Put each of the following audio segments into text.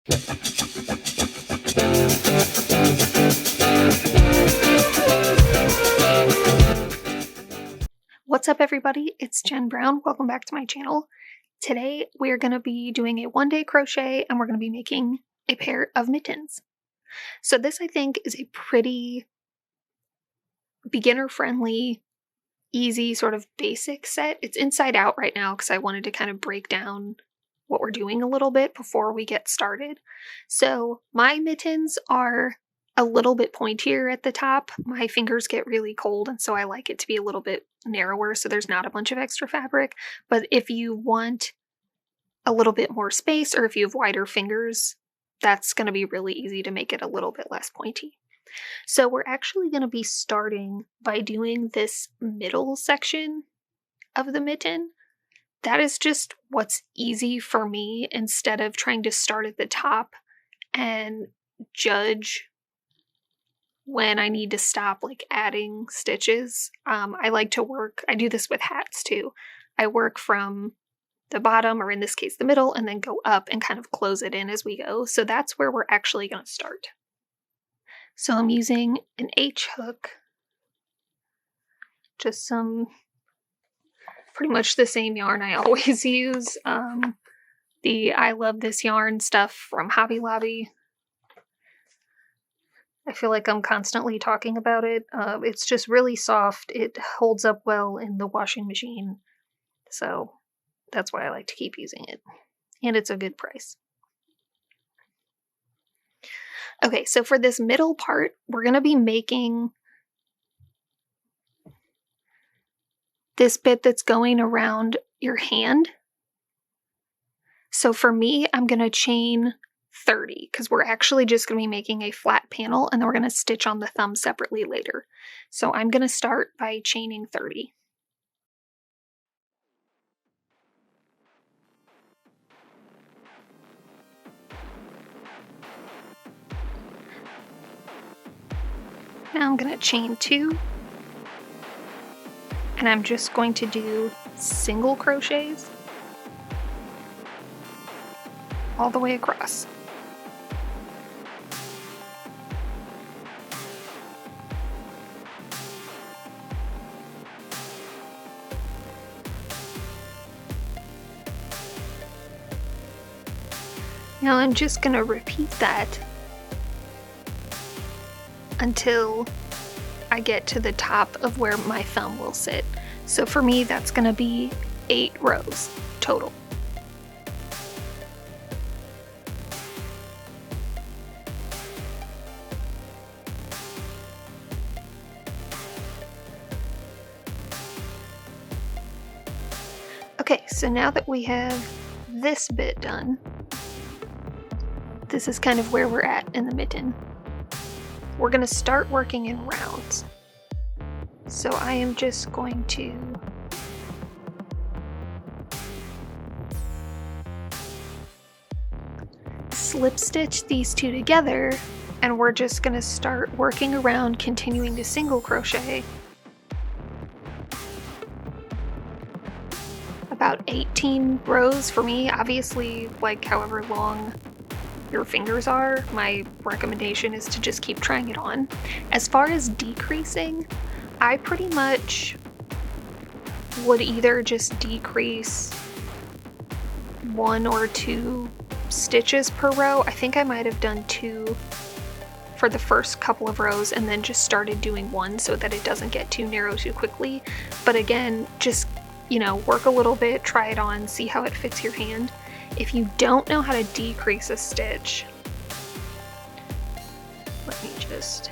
What's up everybody, it's Jen Brown. Welcome back to my channel. Today we're going to be doing a one-day crochet and we're going to be making a pair of mittens. So this I think is a pretty beginner-friendly, easy sort of basic set. It's inside out right now because I wanted to kind of break down what we're doing a little bit before we get started. So my mittens are a little bit pointier at the top. My fingers get really cold and so I like it to be a little bit narrower so there's not a bunch of extra fabric. But if you want a little bit more space or if you have wider fingers, that's going to be really easy to make it a little bit less pointy. So we're actually going to be starting by doing this middle section of the mitten. That is just what's easy for me instead of trying to start at the top and judge when I need to stop like adding stitches. I like to work, I do this with hats too. I work from the bottom, or in this case the middle, and then go up and kind of close it in as we go. So that's where we're actually going to start. So I'm using an H hook, just some pretty much the same yarn I always use. The I Love This Yarn stuff from Hobby Lobby. I feel like I'm constantly talking about it. It's just really soft. It holds up well in the washing machine. So that's why I like to keep using it. And it's a good price. Okay, so for this middle part, we're going to be making this bit that's going around your hand. So for me, I'm going to chain 30 because we're actually just going to be making a flat panel and then we're going to stitch on the thumb separately later. So I'm going to start by chaining 30. Now I'm going to chain 2 and I'm just going to do single crochets all the way across. Now I'm just going to repeat that until I get to the top of where my thumb will sit. So for me, that's going to be 8 rows total. Okay, so now that we have this bit done, this is kind of where we're at in the mitten. We're going to start working in rounds. So I am just going to slip stitch these two together and we're just going to start working around, continuing to single crochet about 18 rows for me. Obviously, like however long your fingers are, my recommendation is to just keep trying it on. As far as decreasing, I pretty much would either just decrease 1 or 2 stitches per row. I think I might have done 2 for the first couple of rows and then just started doing 1 so that it doesn't get too narrow too quickly. But again, just, you know, work a little bit, try it on, see how it fits your hand. If you don't know how to decrease a stitch, let me just...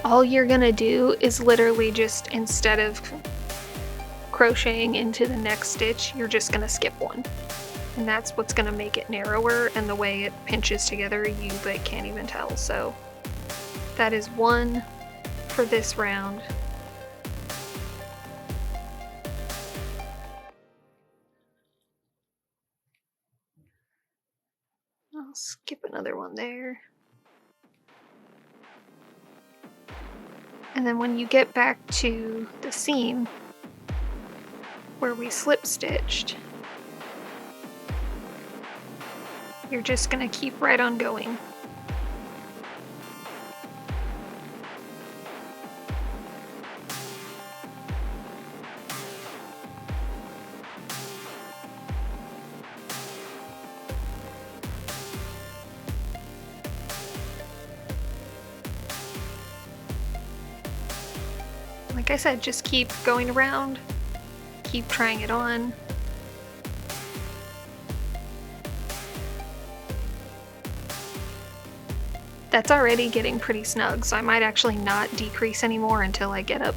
all you're gonna do is literally just, instead of crocheting into the next stitch, you're just gonna skip 1. And that's what's gonna make it narrower, and the way it pinches together, you like can't even tell. So that is 1 for this round. I'll skip another one there. And then when you get back to the seam, where we slip stitched, you're just going to keep right on going. Like I said, just keep going around, keep trying it on. That's already getting pretty snug, so I might actually not decrease anymore until I get up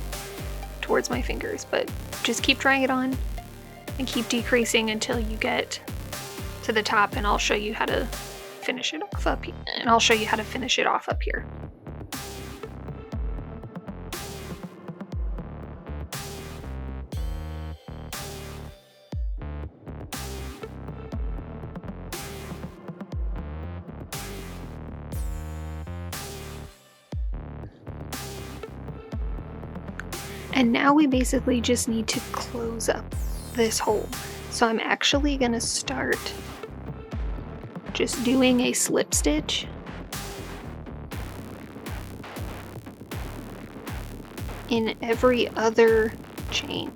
towards my fingers, but just keep trying it on and keep decreasing until you get to the top, and I'll show you how to finish it off up here. And now we basically just need to close up this hole. So I'm actually going to start just doing a slip stitch in every other chain.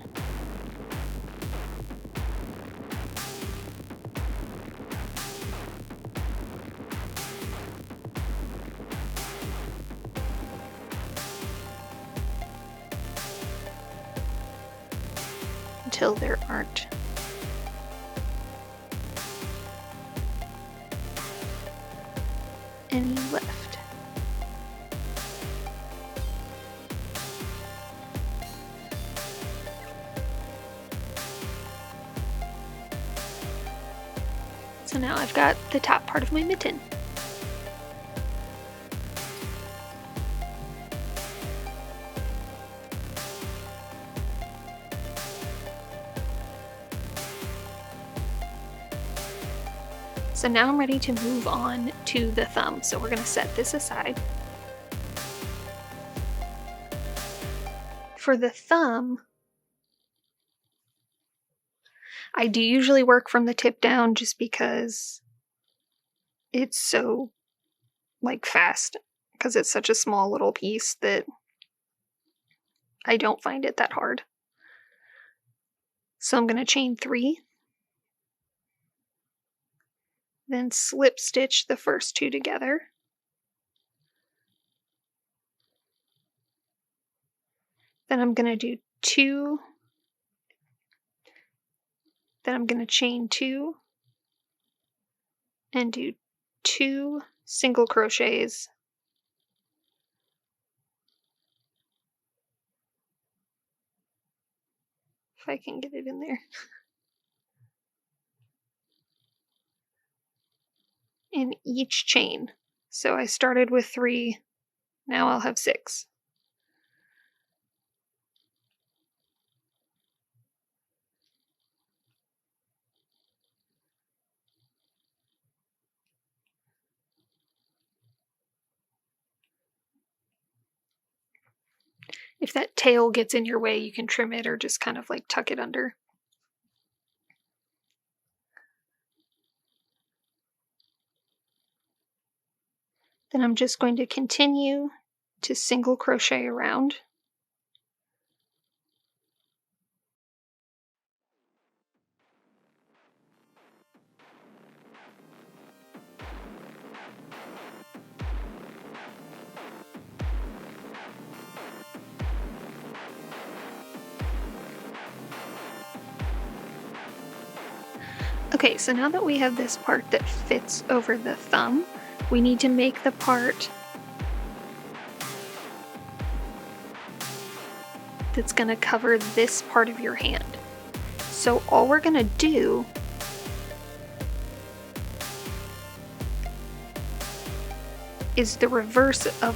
Until there aren't any left. So now I've got the top part of my mitten. So now I'm ready to move on to the thumb. So we're going to set this aside. For the thumb, I do usually work from the tip down just because it's so fast, because it's such a small little piece that I don't find it that hard. So I'm going to chain 3. Then slip stitch the first 2 together. Then I'm going to do 2. Then I'm going to chain 2 and do 2 single crochets. If I can get it in there. In each chain. So I started with 3, now I'll have 6. If that tail gets in your way, you can trim it or just kind of tuck it under. Then I'm just going to continue to single crochet around. Okay, so now that we have this part that fits over the thumb, we need to make the part that's going to cover this part of your hand. So all we're going to do is the reverse of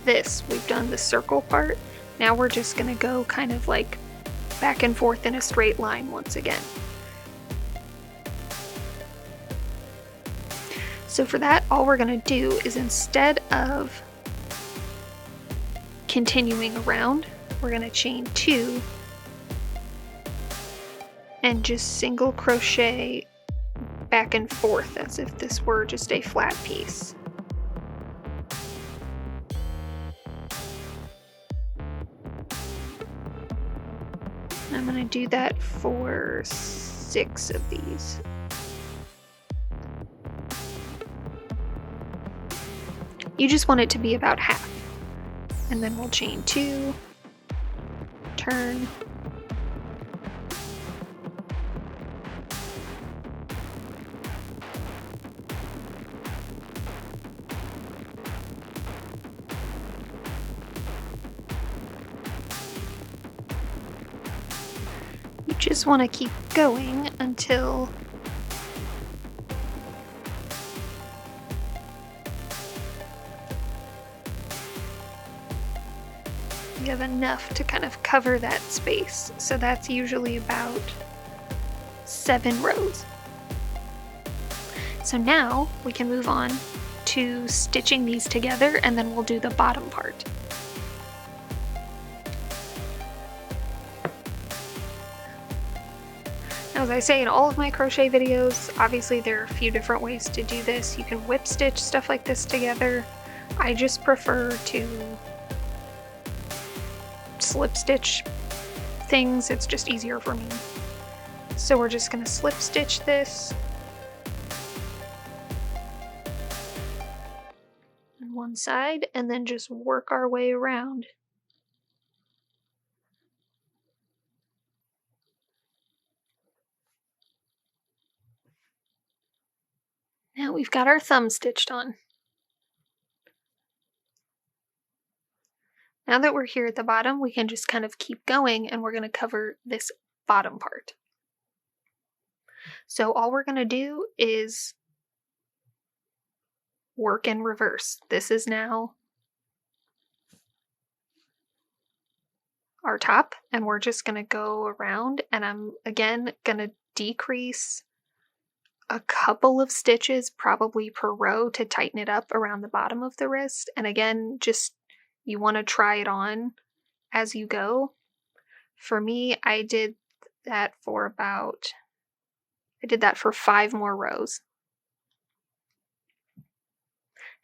this. We've done the circle part. Now we're just going to go kind of back and forth in a straight line once again. So for that, all we're going to do is, instead of continuing around, we're going to chain 2 and just single crochet back and forth as if this were just a flat piece. I'm going to do that for 6 of these. You just want it to be about half. And then we'll chain 2, turn, you just want to keep going until you have enough to kind of cover that space. So that's usually about 7 rows. So now we can move on to stitching these together, and then we'll do the bottom part. Now, as I say in all of my crochet videos, obviously there are a few different ways to do this. You can whip stitch stuff like this together. I just prefer to slip stitch things. It's just easier for me. So we're just going to slip stitch this on one side and then just work our way around. Now we've got our thumb stitched on. Now that we're here at the bottom, we can just kind of keep going, and we're going to cover this bottom part. So all we're going to do is work in reverse. This is now our top, and we're just going to go around, and I'm again going to decrease a couple of stitches probably per row to tighten it up around the bottom of the wrist. And again, just you want to try it on as you go. For me, I did that for 5 more rows.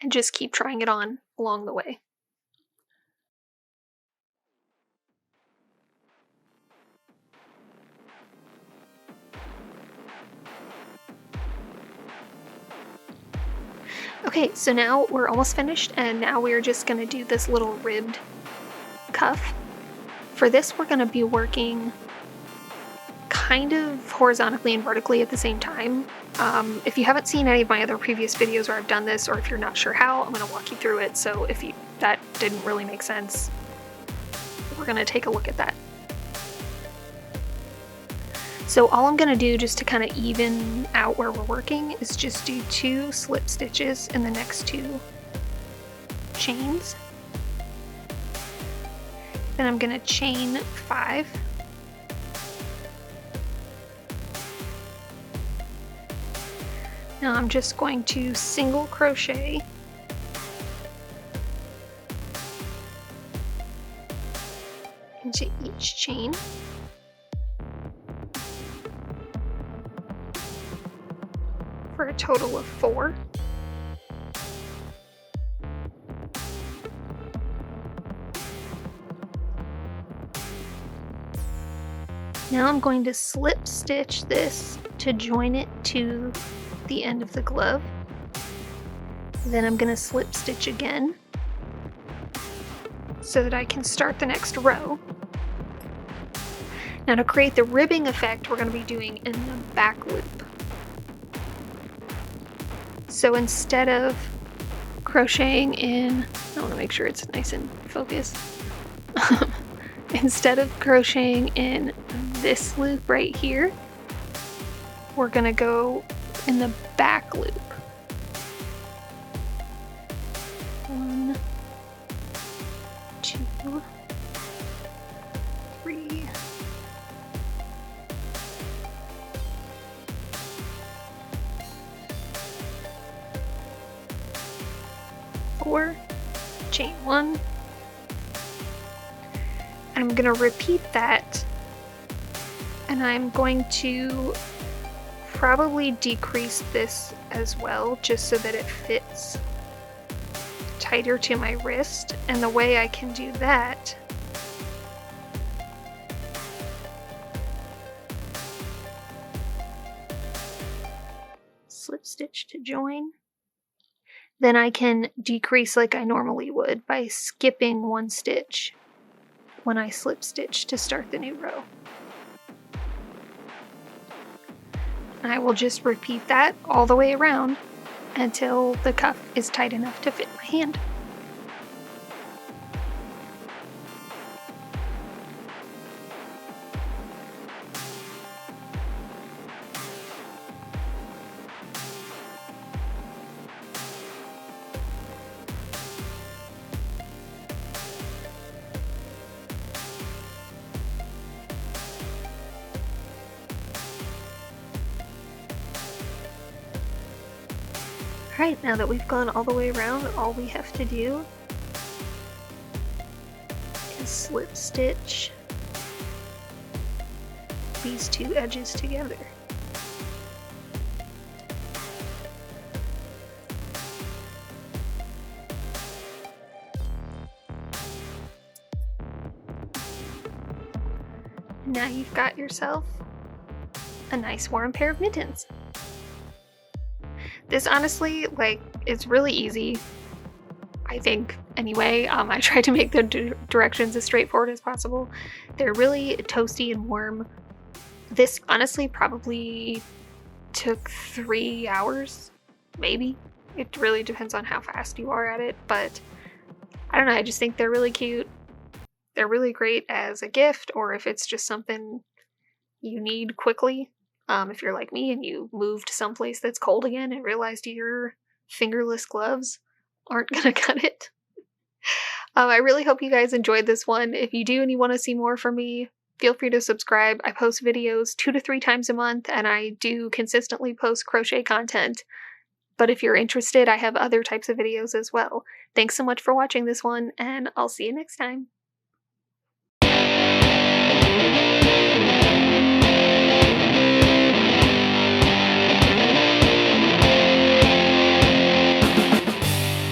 And just keep trying it on along the way. Okay, so now we're almost finished, and now we're just going to do this little ribbed cuff. For this, we're going to be working kind of horizontally and vertically at the same time. If you haven't seen any of my other previous videos where I've done this, or if you're not sure how, I'm going to walk you through it. So if that didn't really make sense, we're going to take a look at that. So all I'm going to do just to kind of even out where we're working is just do 2 slip stitches in the next 2 chains. Then I'm going to chain 5. Now I'm just going to single crochet into each chain. For a total of 4. Now I'm going to slip stitch this to join it to the end of the glove. Then I'm going to slip stitch again so that I can start the next row. Now to create the ribbing effect, we're going to be doing in the back loop. So instead of crocheting in, I want to make sure it's nice and focused. Instead of crocheting in this loop right here, we're going to go in the back loop. 1, 2, 3. 4, chain 1. I'm going to repeat that, and And I'm going to probably decrease this as well, just so that it fits tighter to my wrist. And the way I can do that slip stitch to join. Then I can decrease like I normally would by skipping one stitch when I slip stitch to start the new row. And I will just repeat that all the way around until the cuff is tight enough to fit my hand. Alright, now that we've gone all the way around, all we have to do is slip stitch these two edges together. And now you've got yourself a nice warm pair of mittens. This honestly, like, it's really easy, I think, anyway. I tried to make the directions as straightforward as possible. They're really toasty and warm. This honestly probably took 3 hours, maybe. It really depends on how fast you are at it, but I don't know, I just think they're really cute. They're really great as a gift, or if it's just something you need quickly. If you're like me and you moved someplace that's cold again and realized your fingerless gloves aren't gonna cut it. I really hope you guys enjoyed this one. If you do and you want to see more from me, feel free to subscribe. I post videos 2 to 3 times a month, and I do consistently post crochet content. But if you're interested, I have other types of videos as well. Thanks so much for watching this one, and I'll see you next time.